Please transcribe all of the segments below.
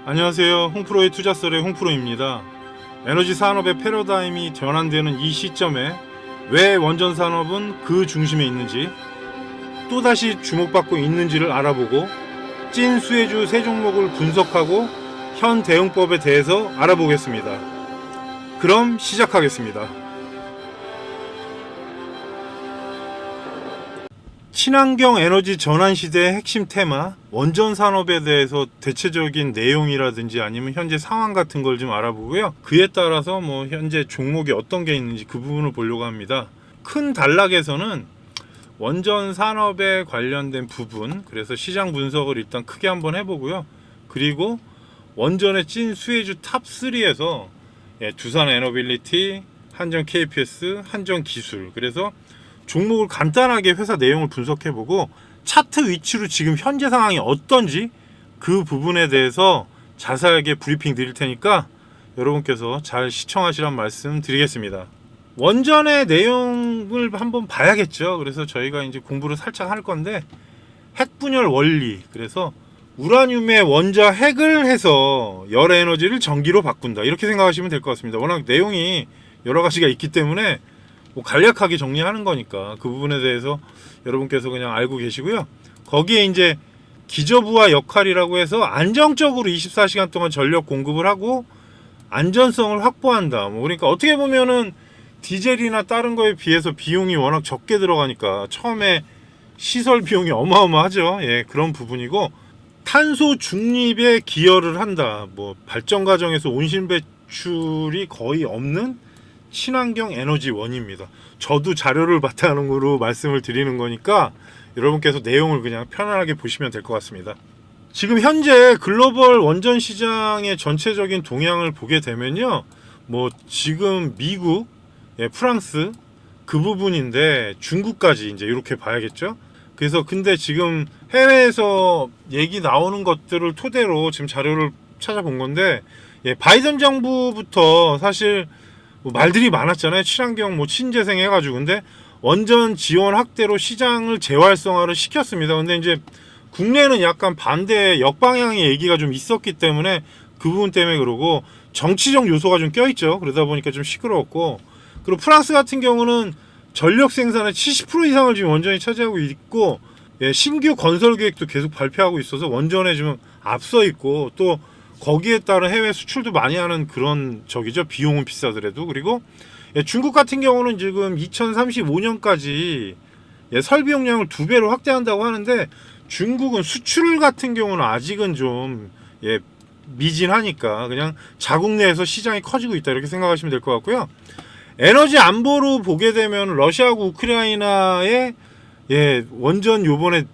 안녕하세요. 홍프로의 투자설의 홍프로입니다. 에너지 산업의 패러다임이 전환되는 이 시점에 왜 원전 산업은 그 중심에 있는지, 또다시 주목받고 있는지를 알아보고 찐 수혜주 세 종목을 분석하고 현 대응법에 대해서 알아보겠습니다. 그럼 시작하겠습니다. 친환경 에너지 전환 시대의 핵심 테마, 원전 산업에 대해서 대체적인 내용이라든지 아니면 현재 상황 같은 걸 좀 알아보고요. 그에 따라서 현재 종목이 어떤 게 있는지 그 부분을 보려고 합니다. 큰 단락에서는 원전 산업에 관련된 부분, 그래서 시장 분석을 일단 크게 한번 해보고요. 그리고 원전의 찐 수혜주 탑3에서 두산 에너빌리티, 한전 KPS, 한전 기술, 그래서 종목을 간단하게 회사 내용을 분석해보고 차트 위치로 지금 현재 상황이 어떤지 그 부분에 대해서 자세하게 브리핑 드릴 테니까 여러분께서 잘 시청하시란 말씀 드리겠습니다. 원전의 내용을 한번 봐야겠죠. 그래서 저희가 이제 공부를 살짝 할 건데, 핵분열 원리, 그래서 우라늄의 원자 핵을 해서 열 에너지를 전기로 바꾼다, 이렇게 생각하시면 될 것 같습니다. 워낙 내용이 여러 가지가 있기 때문에 간략하게 정리하는 거니까 그 부분에 대해서 여러분께서 그냥 알고 계시고요. 거기에 이제 기저부하 역할이라고 해서 안정적으로 24시간 동안 전력 공급을 하고 안전성을 확보한다. 그러니까 어떻게 보면은 디젤이나 다른 거에 비해서 비용이 워낙 적게 들어가니까 처음에 시설 비용이 어마어마하죠. 그런 부분이고, 탄소 중립에 기여를 한다. 발전 과정에서 온실 배출이 거의 없는 친환경 에너지원입니다. 저도 자료를 바탕으로 말씀을 드리는 거니까 여러분께서 내용을 그냥 편안하게 보시면 될 것 같습니다. 지금 현재 글로벌 원전 시장의 전체적인 동향을 보게 되면요, 지금 미국, 프랑스 그 부분인데 중국까지 이제 이렇게 봐야겠죠. 그래서 근데 지금 해외에서 얘기 나오는 것들을 토대로 지금 자료를 찾아본 건데, 바이든 정부부터 사실 말들이 많았잖아요. 친환경 친재생 해가지고. 근데 원전 지원 확대로 시장을 재활성화를 시켰습니다. 근데 이제 국내는 약간 반대 역방향의 얘기가 좀 있었기 때문에 그 부분 때문에 그러고, 정치적 요소가 좀 껴있죠. 그러다 보니까 좀 시끄러웠고, 그리고 프랑스 같은 경우는 전력 생산의 70% 이상을 지금 원전이 차지하고 있고, 신규 건설 계획도 계속 발표하고 있어서 원전에 좀 앞서 있고, 또 거기에 따른 해외 수출도 많이 하는 그런 적이죠. 비용은 비싸더라도. 그리고 중국 같은 경우는 지금 2035년까지 설비 용량을 2배로 확대한다고 하는데, 중국은 수출 같은 경우는 아직은 좀 미진하니까 그냥 자국 내에서 시장이 커지고 있다, 이렇게 생각하시면 될 것 같고요. 에너지 안보로 보게 되면 러시아하고 우크라이나의 원전 요번에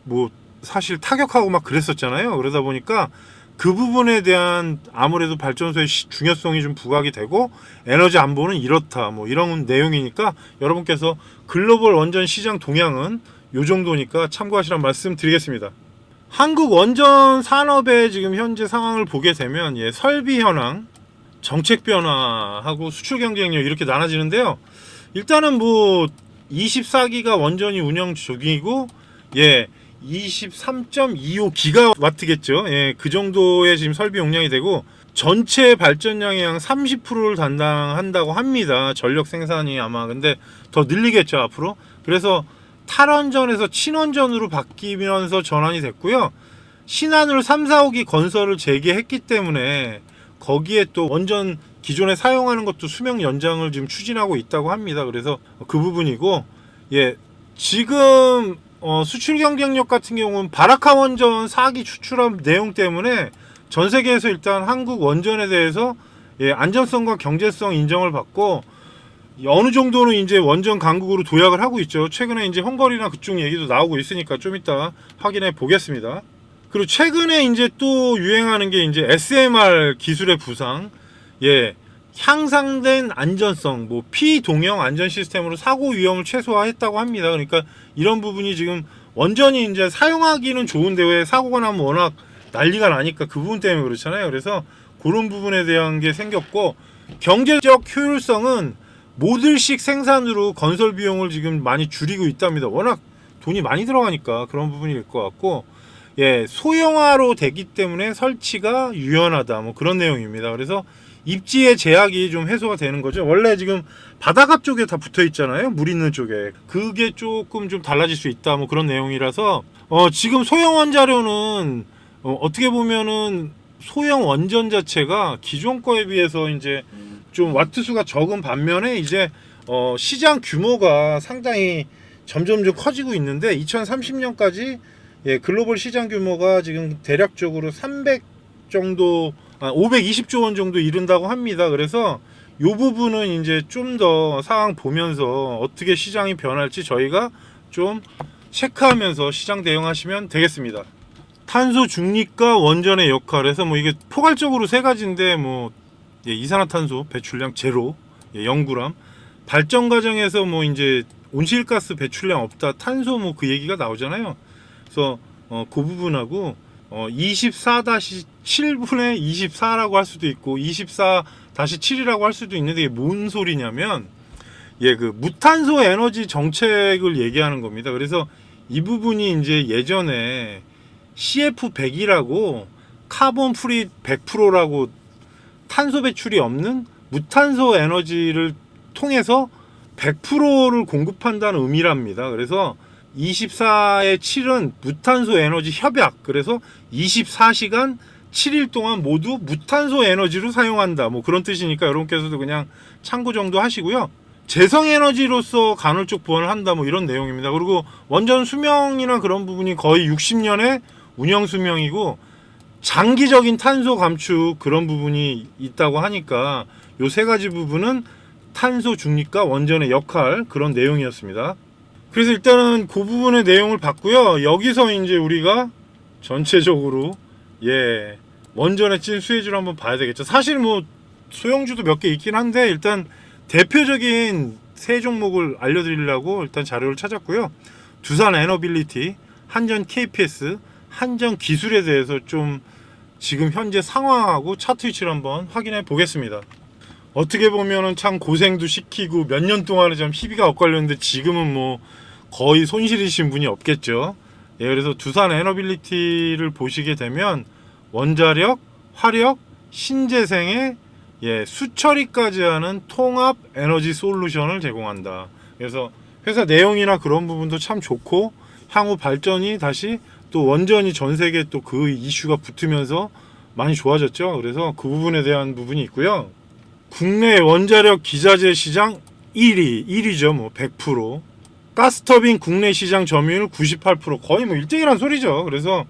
사실 타격하고 막 그랬었잖아요. 그러다 보니까 그 부분에 대한 아무래도 발전소의 중요성이 좀 부각이 되고, 에너지 안보는 이렇다, 이런 내용이니까 여러분께서 글로벌 원전 시장 동향은 요 정도니까 참고하시란 말씀 드리겠습니다. 한국 원전 산업의 지금 현재 상황을 보게 되면 설비 현황, 정책 변화하고 수출 경쟁력 이렇게 나눠지는데요. 일단은 24기가 원전이 운영 중이고 23.25 기가와트겠죠. 그 정도의 지금 설비 용량이 되고, 전체 발전량의 약 30%를 담당한다고 합니다. 전력 생산이 아마 근데 더 늘리겠죠, 앞으로. 그래서 탈원전에서 친원전으로 바뀌면서 전환이 됐고요. 신한울 3, 4호기 건설을 재개했기 때문에 거기에 또 원전 기존에 사용하는 것도 수명 연장을 지금 추진하고 있다고 합니다. 그래서 그 부분이고, 지금 수출 경쟁력 같은 경우는 바라카 원전 4기 추출한 내용 때문에 전 세계에서 일단 한국 원전에 대해서 안전성과 경제성 인정을 받고, 어느 정도는 이제 원전 강국으로 도약을 하고 있죠. 최근에 이제 헝가리나 그쪽 얘기도 나오고 있으니까 좀 이따 확인해 보겠습니다. 그리고 최근에 이제 또 유행하는 게 이제 SMR 기술의 부상, 향상된 안전성, 피동형 안전 시스템으로 사고 위험을 최소화했다고 합니다. 그러니까 이런 부분이 지금 원전이 이제 사용하기는 좋은데 왜 사고가 나면 워낙 난리가 나니까 그 부분 때문에 그렇잖아요. 그래서 그런 부분에 대한 게 생겼고, 경제적 효율성은 모듈식 생산으로 건설 비용을 지금 많이 줄이고 있답니다. 워낙 돈이 많이 들어가니까 그런 부분일 것 같고, 예, 소형화로 되기 때문에 설치가 유연하다. 뭐 그런 내용입니다. 그래서 입지의 제약이 좀 해소가 되는 거죠. 원래 지금 바닥 앞쪽에 다 붙어 있잖아요. 물 있는 쪽에. 그게 조금 좀 달라질 수 있다. 뭐 그런 내용이라서 지금 소형 원자료는 어떻게 보면은 소형 원전 자체가 기존 거에 비해서 이제 좀 와트 수가 적은 반면에 이제 시장 규모가 상당히 점점 좀 커지고 있는데 2030년까지 예, 글로벌 시장 규모가 지금 대략적으로 300 정도 520조 원 정도 이른다고 합니다. 그래서 이 부분은 이제 좀 더 상황 보면서 어떻게 시장이 변할지 저희가 좀 체크하면서 시장 대응하시면 되겠습니다. 탄소 중립과 원전의 역할에서 뭐 이게 포괄적으로 세 가지인데 뭐 예, 이산화탄소 배출량 제로, 예, 0g, 발전 과정에서 뭐 이제 온실가스 배출량 없다, 탄소 뭐 그 얘기가 나오잖아요. 그래서 그 부분하고 24-7분의 24라고 할 수도 있고 24-7이라고 할 수도 있는데 이게 뭔 소리냐면 예, 그 무탄소 에너지 정책을 얘기하는 겁니다. 그래서 이 부분이 이제 예전에 CF100이라고 카본 프리 100%라고 탄소 배출이 없는 무탄소 에너지를 통해서 100%를 공급한다는 의미랍니다. 그래서 24의 7은 무탄소 에너지 협약. 그래서 24시간 7일 동안 모두 무탄소 에너지로 사용한다. 뭐 그런 뜻이니까 여러분께서도 그냥 참고 정도 하시고요. 재생에너지로서 간헐적 보완을 한다. 뭐 이런 내용입니다. 그리고 원전 수명이나 그런 부분이 거의 60년의 운영 수명이고 장기적인 탄소 감축 그런 부분이 있다고 하니까 요 세 가지 부분은 탄소 중립과 원전의 역할 그런 내용이었습니다. 그래서 일단은 그 부분의 내용을 봤고요. 여기서 이제 우리가 전체적으로 예, 원전에 찐 수혜주를 한번 봐야 되겠죠. 사실 뭐 소형주도 몇 개 있긴 한데 일단 대표적인 세 종목을 알려드리려고 일단 자료를 찾았고요. 두산 에너빌리티, 한전 KPS, 한전 기술에 대해서 좀 지금 현재 상황하고 차트 위치를 한번 확인해 보겠습니다. 어떻게 보면은 참 고생도 시키고 몇 년 동안에 좀 희비가 엇갈렸는데 지금은 뭐 거의 손실이신 분이 없겠죠. 예, 그래서 두산 에너빌리티를 보시게 되면 원자력, 화력, 신재생에 예, 수처리까지 하는 통합 에너지 솔루션을 제공한다. 그래서 회사 내용이나 그런 부분도 참 좋고 향후 발전이 다시 또 원전이 전 세계에 또 그 이슈가 붙으면서 많이 좋아졌죠. 그래서 그 부분에 대한 부분이 있고요. 국내 원자력 기자재 시장 1위죠. 뭐 100%. 가스터빈 국내 시장 점유율 98%. 거의 뭐 1등이란 소리죠. 그래서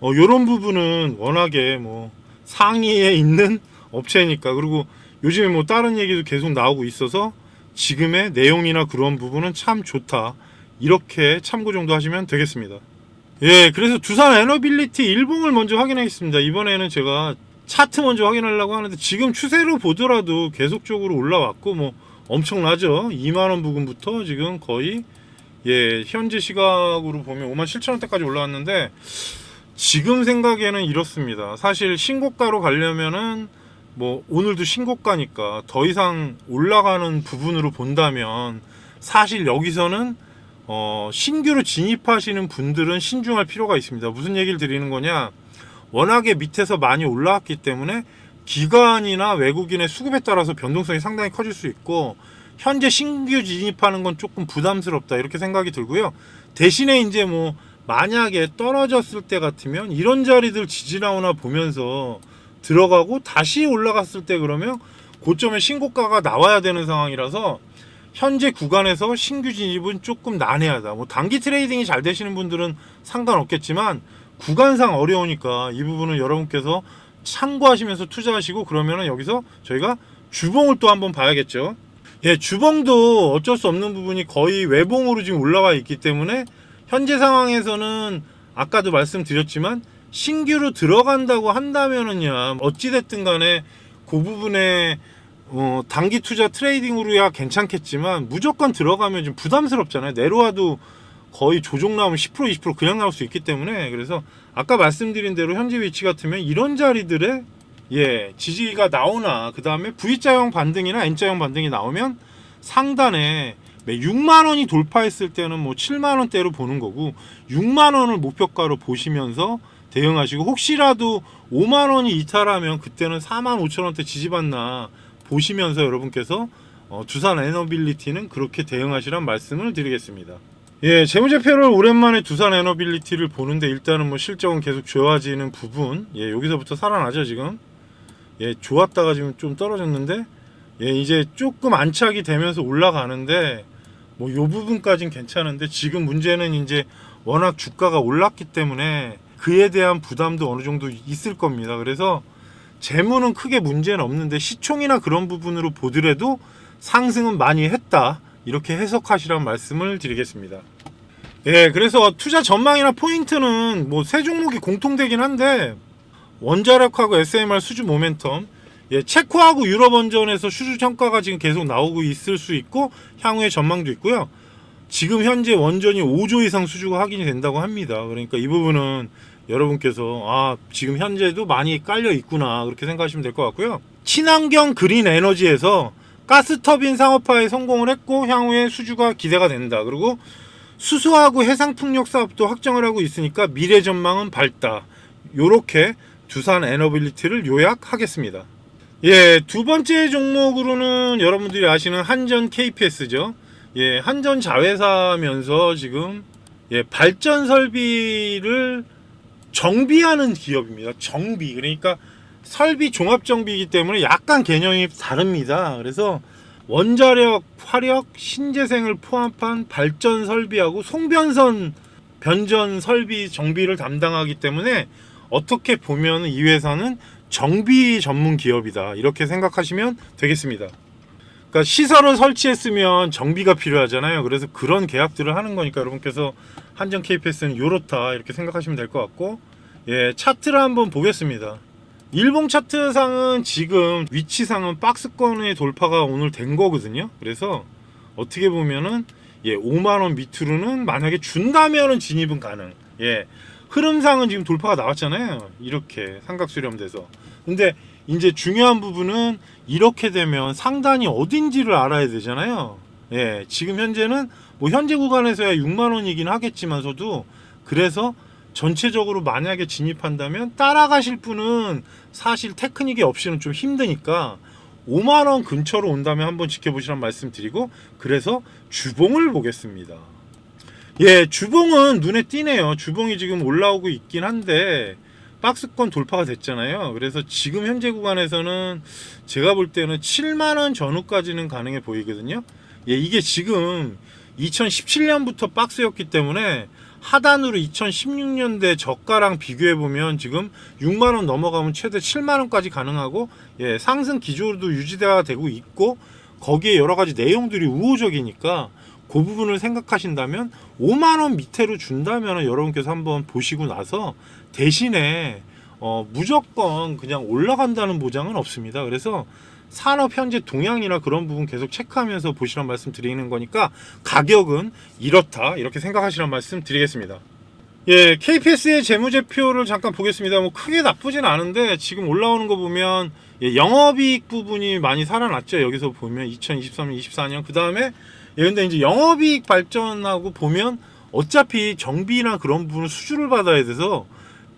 요런 부분은 워낙에 뭐 상위에 있는 업체니까. 그리고 요즘에 뭐 다른 얘기도 계속 나오고 있어서 지금의 내용이나 그런 부분은 참 좋다. 이렇게 참고 정도 하시면 되겠습니다. 예, 그래서 두산 에너빌리티 일봉을 먼저 확인하겠습니다. 이번에는 제가 차트 먼저 확인하려고 하는데 지금 추세로 보더라도 계속적으로 올라왔고 뭐 엄청나죠. 2만원 부근부터 지금 거의 예, 현재 시각으로 보면 57,000원대까지 올라왔는데 지금 생각에는 이렇습니다. 사실 신고가로 가려면은 뭐 오늘도 신고가니까 더 이상 올라가는 부분으로 본다면 사실 여기서는 신규로 진입하시는 분들은 신중할 필요가 있습니다. 무슨 얘기를 드리는 거냐? 워낙에 밑에서 많이 올라왔기 때문에 기관이나 외국인의 수급에 따라서 변동성이 상당히 커질 수 있고 현재 신규 진입하는 건 조금 부담스럽다 이렇게 생각이 들고요. 대신에 이제 뭐 만약에 떨어졌을 때 같으면 이런 자리들 지지 나오나 보면서 들어가고 다시 올라갔을 때 그러면 고점에 신고가가 나와야 되는 상황이라서 현재 구간에서 신규 진입은 조금 난해하다. 뭐 단기 트레이딩이 잘 되시는 분들은 상관없겠지만 구간상 어려우니까 이 부분은 여러분께서 참고하시면서 투자하시고 그러면은 여기서 저희가 주봉을 또 한번 봐야겠죠. 예, 주봉도 어쩔 수 없는 부분이 거의 외봉으로 지금 올라와 있기 때문에 현재 상황에서는 아까도 말씀드렸지만 신규로 들어간다고 한다면은야 어찌됐든 간에 그 부분에 단기 투자 트레이딩으로야 괜찮겠지만 무조건 들어가면 좀 부담스럽잖아요. 내려와도 거의 조정 나오면 10% 20% 그냥 나올 수 있기 때문에 그래서 아까 말씀드린 대로 현재 위치 같으면 이런 자리들에 예, 지지가 나오나 그 다음에 V자형 반등이나 N자형 반등이 나오면 상단에 6만 원이 돌파했을 때는 뭐 7만 원대로 보는 거고 6만 원을 목표가로 보시면서 대응하시고 혹시라도 5만 원이 이탈하면 그때는 4만 5천 원대 지지받나 보시면서 여러분께서 두산 에너빌리티는 그렇게 대응하시란 말씀을 드리겠습니다. 예, 재무제표를 오랜만에 두산 에너빌리티를 보는데 일단은 뭐 실적은 계속 좋아지는 부분, 예, 여기서부터 살아나죠 지금. 예, 좋았다가 지금 좀 떨어졌는데, 예, 이제 조금 안착이 되면서 올라가는데, 뭐 요 부분까진 괜찮은데 지금 문제는 이제 워낙 주가가 올랐기 때문에 그에 대한 부담도 어느 정도 있을 겁니다. 그래서 재무는 크게 문제는 없는데 시총이나 그런 부분으로 보더라도 상승은 많이 했다. 이렇게 해석하시라는 말씀을 드리겠습니다. 예, 그래서 투자 전망이나 포인트는 뭐 세 종목이 공통되긴 한데 원자력하고 SMR 수주 모멘텀, 예, 체코하고 유럽원전에서 수주 평가가 지금 계속 나오고 있을 수 있고 향후의 전망도 있고요. 지금 현재 원전이 5조 이상 수주가 확인이 된다고 합니다. 그러니까 이 부분은 여러분께서 지금 현재도 많이 깔려 있구나 그렇게 생각하시면 될 것 같고요. 친환경 그린 에너지에서 가스터빈 상업화에 성공을 했고 향후에 수주가 기대가 된다. 그리고 수소하고 해상풍력 사업도 확정을 하고 있으니까 미래 전망은 밝다. 요렇게 두산 에너빌리티를 요약하겠습니다. 예, 두 번째 종목으로는 여러분들이 아시는 한전 KPS죠. 예, 한전 자회사면서 지금 발전 설비를 정비하는 기업입니다. 정비. 그러니까 설비 종합 정비이기 때문에 약간 개념이 다릅니다. 그래서 원자력, 화력, 신재생을 포함한 발전 설비하고 송변선 변전 설비 정비를 담당하기 때문에 어떻게 보면 이 회사는 정비 전문 기업이다. 이렇게 생각하시면 되겠습니다. 그러니까 시설을 설치했으면 정비가 필요하잖아요. 그래서 그런 계약들을 하는 거니까 여러분께서 한전 KPS는 요렇다 이렇게 생각하시면 될 것 같고, 예, 차트를 한번 보겠습니다. 일봉 차트상은 지금 위치상은 박스권의 돌파가 오늘 된 거거든요. 그래서 어떻게 보면은 5만원 밑으로는 만약에 준다면은 진입은 가능. 예, 흐름상은 지금 돌파가 나왔잖아요. 이렇게 삼각 수렴돼서. 근데 이제 중요한 부분은 이렇게 되면 상단이 어딘지를 알아야 되잖아요. 예, 지금 현재는 뭐 현재 구간에서야 6만원이긴 하겠지만서도, 그래서 전체적으로 만약에 진입한다면 따라가실 분은 사실 테크닉이 없이는 좀 힘드니까 5만원 근처로 온다면 한번 지켜보시란 말씀 드리고, 그래서 주봉을 보겠습니다. 예, 주봉은 눈에 띄네요. 주봉이 지금 올라오고 있긴 한데 박스권 돌파가 됐잖아요. 그래서 지금 현재 구간에서는 제가 볼 때는 7만원 전후까지는 가능해 보이거든요. 예, 이게 지금 2017년부터 박스였기 때문에 하단으로 2016년대 저가랑 비교해보면 지금 6만원 넘어가면 최대 7만원까지 가능하고, 예, 상승 기조도 유지가 되고 있고 거기에 여러가지 내용들이 우호적이니까 그 부분을 생각하신다면 5만원 밑으로 준다면 여러분께서 한번 보시고 나서, 대신에 무조건 그냥 올라간다는 보장은 없습니다. 그래서 산업 현재 동향이나 그런 부분 계속 체크하면서 보시란 말씀 드리는 거니까 가격은 이렇다 이렇게 생각하시란 말씀 드리겠습니다. 예, KPS의 재무제표를 잠깐 보겠습니다. 뭐 크게 나쁘진 않은데 지금 올라오는 거 보면 영업이익 부분이 많이 살아났죠. 여기서 보면 2023년, 24년 그 다음에 근데 이제 영업이익 발전하고 보면 어차피 정비나 그런 부분은 수주를 받아야 돼서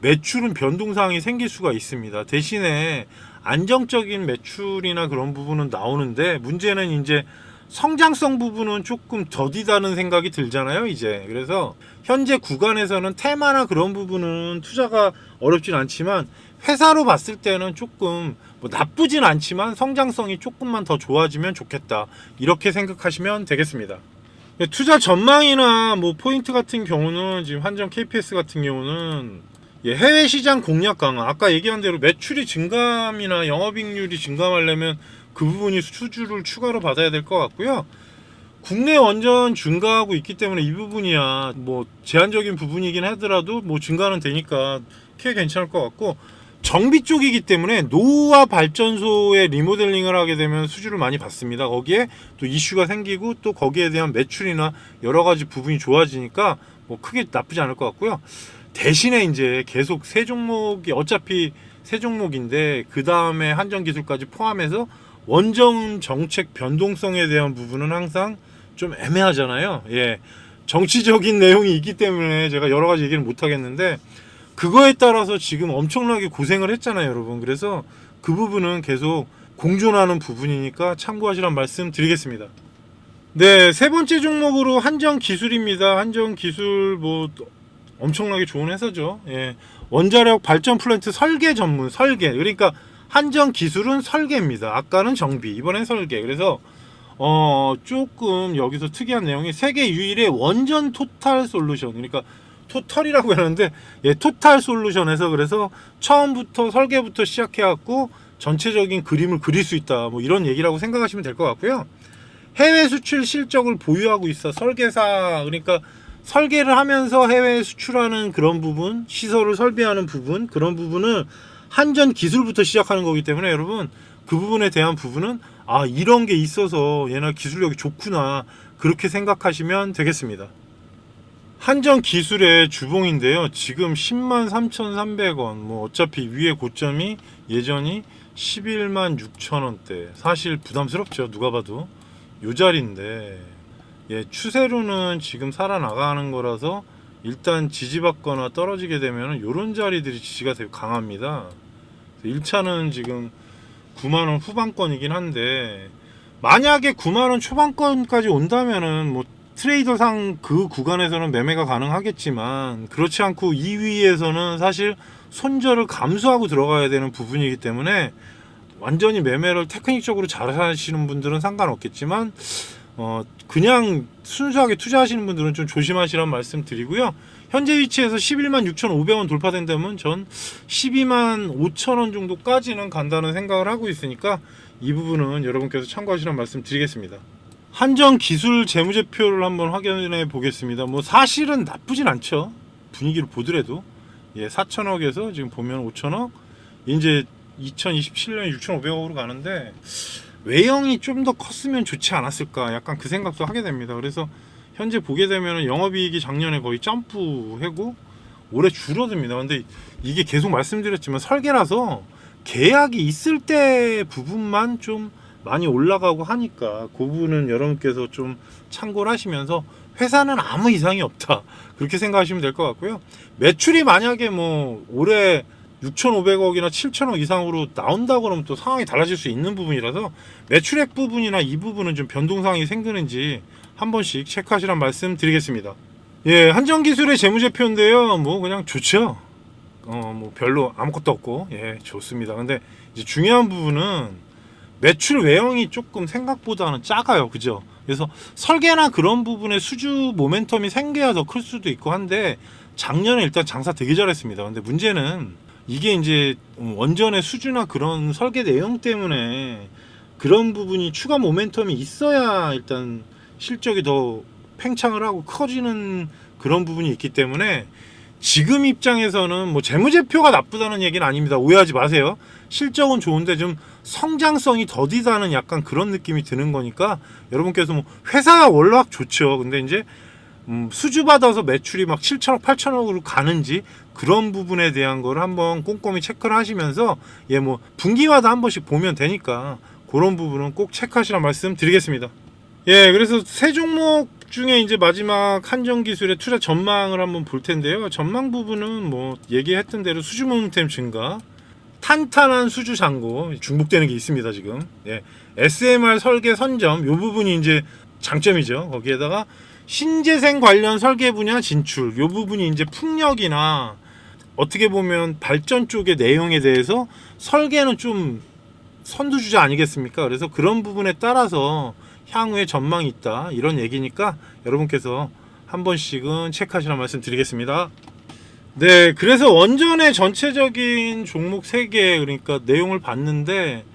매출은 변동사항이 생길 수가 있습니다. 대신에 안정적인 매출이나 그런 부분은 나오는데 문제는 이제 성장성 부분은 조금 더디다는 생각이 들잖아요 이제. 그래서 현재 구간에서는 테마나 그런 부분은 투자가 어렵진 않지만 회사로 봤을 때는 조금 뭐 나쁘진 않지만 성장성이 조금만 더 좋아지면 좋겠다 이렇게 생각하시면 되겠습니다. 투자 전망이나 뭐 포인트 같은 경우는 지금 한전 KPS 같은 경우는 해외 시장 공략 강화, 아까 얘기한 대로 매출이 증감이나 영업이익률이 증감하려면 그 부분이 수주를 추가로 받아야 될 것 같고요. 국내 원전 증가하고 있기 때문에 이 부분이야 뭐 제한적인 부분이긴 하더라도 뭐 증가는 되니까 꽤 괜찮을 것 같고, 정비 쪽이기 때문에 노후화 발전소의 리모델링을 하게 되면 수주를 많이 받습니다. 거기에 또 이슈가 생기고 또 거기에 대한 매출이나 여러 가지 부분이 좋아지니까 뭐 크게 나쁘지 않을 것 같고요. 대신에 이제 계속 세 종목이 어차피 세 종목인데 그 다음에 한전기술까지 포함해서 원전 정책 변동성에 대한 부분은 항상 좀 애매하잖아요. 예. 정치적인 내용이 있기 때문에 제가 여러 가지 얘기를 못 하겠는데 그거에 따라서 지금 엄청나게 고생을 했잖아요, 여러분. 그래서 그 부분은 계속 공존하는 부분이니까 참고하시란 말씀 드리겠습니다. 네, 세 번째 종목으로 한정기술입니다. 한정기술 뭐 엄청나게 좋은 회사죠. 예. 원자력 발전 플랜트 설계 전문, 설계. 그러니까 한정기술은 설계입니다. 아까는 정비, 이번엔 설계. 그래서 조금 여기서 특이한 내용이 세계 유일의 원전 토탈 솔루션. 그러니까 토털이라고 하는데 예, 토탈 솔루션에서 그래서 처음부터 설계부터 시작해 갖고 전체적인 그림을 그릴 수 있다. 뭐 이런 얘기라고 생각하시면 될 것 같고요. 해외 수출 실적을 보유하고 있어. 설계사, 그러니까 설계를 하면서 해외 수출하는 그런 부분, 시설을 설비하는 부분, 그런 부분은 한전 기술부터 시작하는 거기 때문에 여러분 그 부분에 대한 부분은 아, 이런 게 있어서 얘네 기술력이 좋구나, 그렇게 생각하시면 되겠습니다. 한전 기술의 주봉인데요. 지금 103,300원. 뭐 어차피 위에 고점이 예전이 116,000원대. 사실 부담스럽죠. 누가 봐도 요 자리인데, 예, 추세로는 지금 살아나가는 거라서 일단 지지받거나 떨어지게 되면 요런 자리들이 지지가 되게 강합니다. 1차는 지금 9만원 후반권이긴 한데, 만약에 9만원 초반권까지 온다면은 뭐 트레이더상 그 구간에서는 매매가 가능하겠지만, 그렇지 않고 2위에서는 사실 손절을 감수하고 들어가야 되는 부분이기 때문에 완전히 매매를 테크닉적으로 잘 하시는 분들은 상관없겠지만 그냥 순수하게 투자하시는 분들은 좀 조심하시라는 말씀 드리고요. 현재 위치에서 116,500원 돌파된다면 전 125,000원 정도까지는 간다는 생각을 하고 있으니까 이 부분은 여러분께서 참고하시라는 말씀 드리겠습니다. 한정 기술 재무제표를 한번 확인해 보겠습니다. 뭐 사실은 나쁘진 않죠. 분위기를 보더라도. 예, 4천억에서 지금 보면 5천억, 이제 2027년에 6,500억으로 가는데 외형이 좀 더 컸으면 좋지 않았을까, 약간 그 생각도 하게 됩니다. 그래서 현재 보게 되면 영업이익이 작년에 거의 점프하고 올해 줄어듭니다. 근데 이게 계속 말씀드렸지만 설계라서 계약이 있을 때 부분만 좀 많이 올라가고 하니까 그 부분은 여러분께서 좀 참고를 하시면서 회사는 아무 이상이 없다, 그렇게 생각하시면 될 것 같고요. 매출이 만약에 뭐 올해 6,500억이나 7,000억 이상으로 나온다고 그러면 또 상황이 달라질 수 있는 부분이라서 매출액 부분이나 이 부분은 좀 변동사항이 생기는지 한 번씩 체크하시란 말씀 드리겠습니다. 예, 한정기술의 재무제표인데요. 뭐 그냥 좋죠. 뭐 별로 아무것도 없고, 예, 좋습니다. 근데 이제 중요한 부분은 매출 외형이 조금 생각보다는 작아요. 그죠? 그래서 설계나 그런 부분에 수주 모멘텀이 생겨야 더 클 수도 있고 한데 작년에 일단 장사 되게 잘했습니다. 근데 문제는 이게 이제 원전의 수주나 그런 설계 내용 때문에 그런 부분이 추가 모멘텀이 있어야 일단 실적이 더 팽창을 하고 커지는 그런 부분이 있기 때문에 지금 입장에서는 뭐 재무제표가 나쁘다는 얘기는 아닙니다. 오해하지 마세요. 실적은 좋은데 좀 성장성이 더디다는 약간 그런 느낌이 드는 거니까 여러분께서 뭐 회사가 원락 좋죠. 근데 이제 수주 받아서 매출이 막 7천억 8천억으로 가는지 그런 부분에 대한 걸 한번 꼼꼼히 체크를 하시면서 예, 뭐 분기마다 한 번씩 보면 되니까 그런 부분은 꼭 체크하시라 말씀 드리겠습니다. 예, 그래서 세 종목 중에 이제 마지막 한정기술의 투자 전망을 한번 볼 텐데요. 전망 부분은 뭐 얘기했던 대로 수주 모멘텀 증가, 탄탄한 수주 잔고, 중복되는 게 있습니다 지금. 예, SMR 설계 선점, 요 부분이 이제 장점이죠. 거기에다가 신재생 관련 설계 분야 진출, 요 부분이 이제 풍력이나 어떻게 보면 발전 쪽의 내용에 대해서 설계는 좀 선두주자 아니겠습니까? 그래서 그런 부분에 따라서 향후에 전망이 있다, 이런 얘기니까 여러분께서 한 번씩은 체크하시라는 말씀 드리겠습니다. 네, 그래서 원전의 전체적인 종목 3개, 그러니까 내용을 봤는데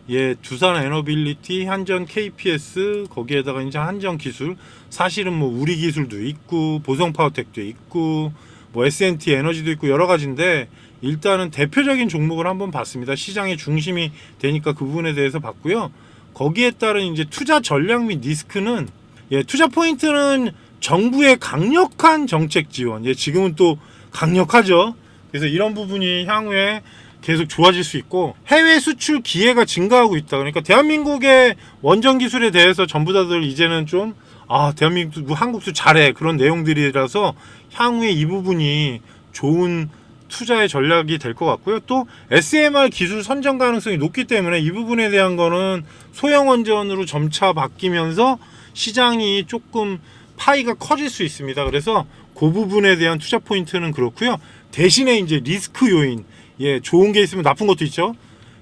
예, 두산 에너빌리티, 한전 KPS, 거기에다가 이제 한전 기술, 사실은 뭐 우리 기술도 있고 보성 파워텍도 있고 뭐 S&T 에너지도 있고 여러 가지인데 일단은 대표적인 종목을 한번 봤습니다. 시장의 중심이 되니까 그 부분에 대해서 봤고요. 거기에 따른 이제 투자 전략 및 리스크는 예, 투자 포인트는 정부의 강력한 정책 지원. 예, 지금은 또 강력하죠. 그래서 이런 부분이 향후에 계속 좋아질 수 있고 해외 수출 기회가 증가하고 있다. 그러니까 대한민국의 원전 기술에 대해서 전부 다들 이제는 좀 아, 대한민국, 한국도 잘해. 그런 내용들이라서 향후에 이 부분이 좋은 투자의 전략이 될 것 같고요. 또 SMR 기술 선정 가능성이 높기 때문에 이 부분에 대한 거는 소형 원전으로 점차 바뀌면서 시장이 조금 파이가 커질 수 있습니다. 그래서 그 부분에 대한 투자 포인트는 그렇고요. 대신에 이제 리스크 요인, 예, 좋은 게 있으면 나쁜 것도 있죠.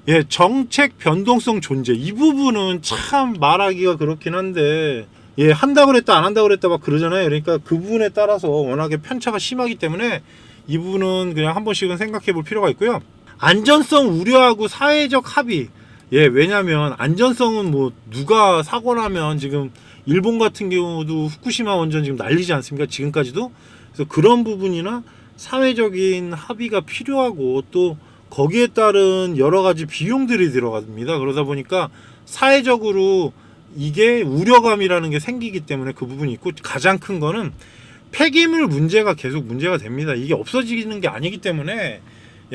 예, 정책 변동성 존재. 이 부분은 참 말하기가 그렇긴 한데, 예, 한다고 그랬다, 안 한다고 그랬다 막 그러잖아요. 그러니까 그 부분에 따라서 워낙에 편차가 심하기 때문에 이 부분은 그냥 한 번씩은 생각해 볼 필요가 있고요. 안전성 우려하고 사회적 합의. 예, 왜냐면 안전성은 뭐 누가 사고 나면 지금 일본 같은 경우도 후쿠시마 원전 지금 난리지 않습니까? 지금까지도. 그래서 그런 부분이나 사회적인 합의가 필요하고 또 거기에 따른 여러 가지 비용들이 들어갑니다. 그러다 보니까 사회적으로 이게 우려감이라는 게 생기기 때문에 그 부분이 있고, 가장 큰 거는 폐기물 문제가 계속 문제가 됩니다. 이게 없어지는 게 아니기 때문에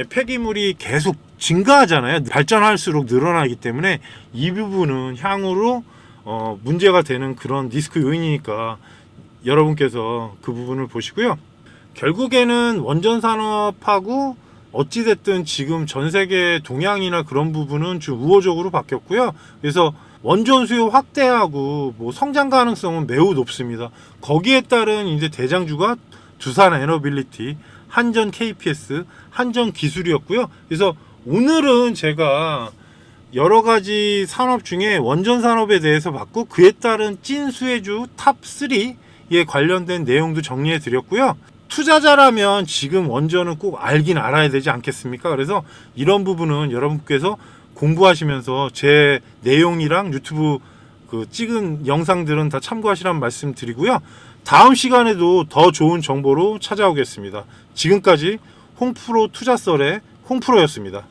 폐기물이 계속 증가하잖아요. 발전할수록 늘어나기 때문에 이 부분은 향후로 문제가 되는 그런 리스크 요인이니까 여러분께서 그 부분을 보시고요. 결국에는 원전 산업하고 어찌됐든 지금 전 세계 동향이나 그런 부분은 좀 우호적으로 바뀌었고요. 그래서 원전 수요 확대하고 뭐 성장 가능성은 매우 높습니다. 거기에 따른 이제 대장주가 두산 에너빌리티, 한전 KPS, 한전 기술이었고요. 그래서 오늘은 제가 여러 가지 산업 중에 원전 산업에 대해서 봤고, 그에 따른 찐 수혜주 탑 3에 관련된 내용도 정리해 드렸고요. 투자자라면 지금 원전은 꼭 알긴 알아야 되지 않겠습니까? 그래서 이런 부분은 여러분께서 공부하시면서 제 내용이랑 유튜브 그 찍은 영상들은 다 참고하시라는 말씀 드리고요. 다음 시간에도 더 좋은 정보로 찾아오겠습니다. 지금까지 홍프로 투자썰의 홍프로였습니다.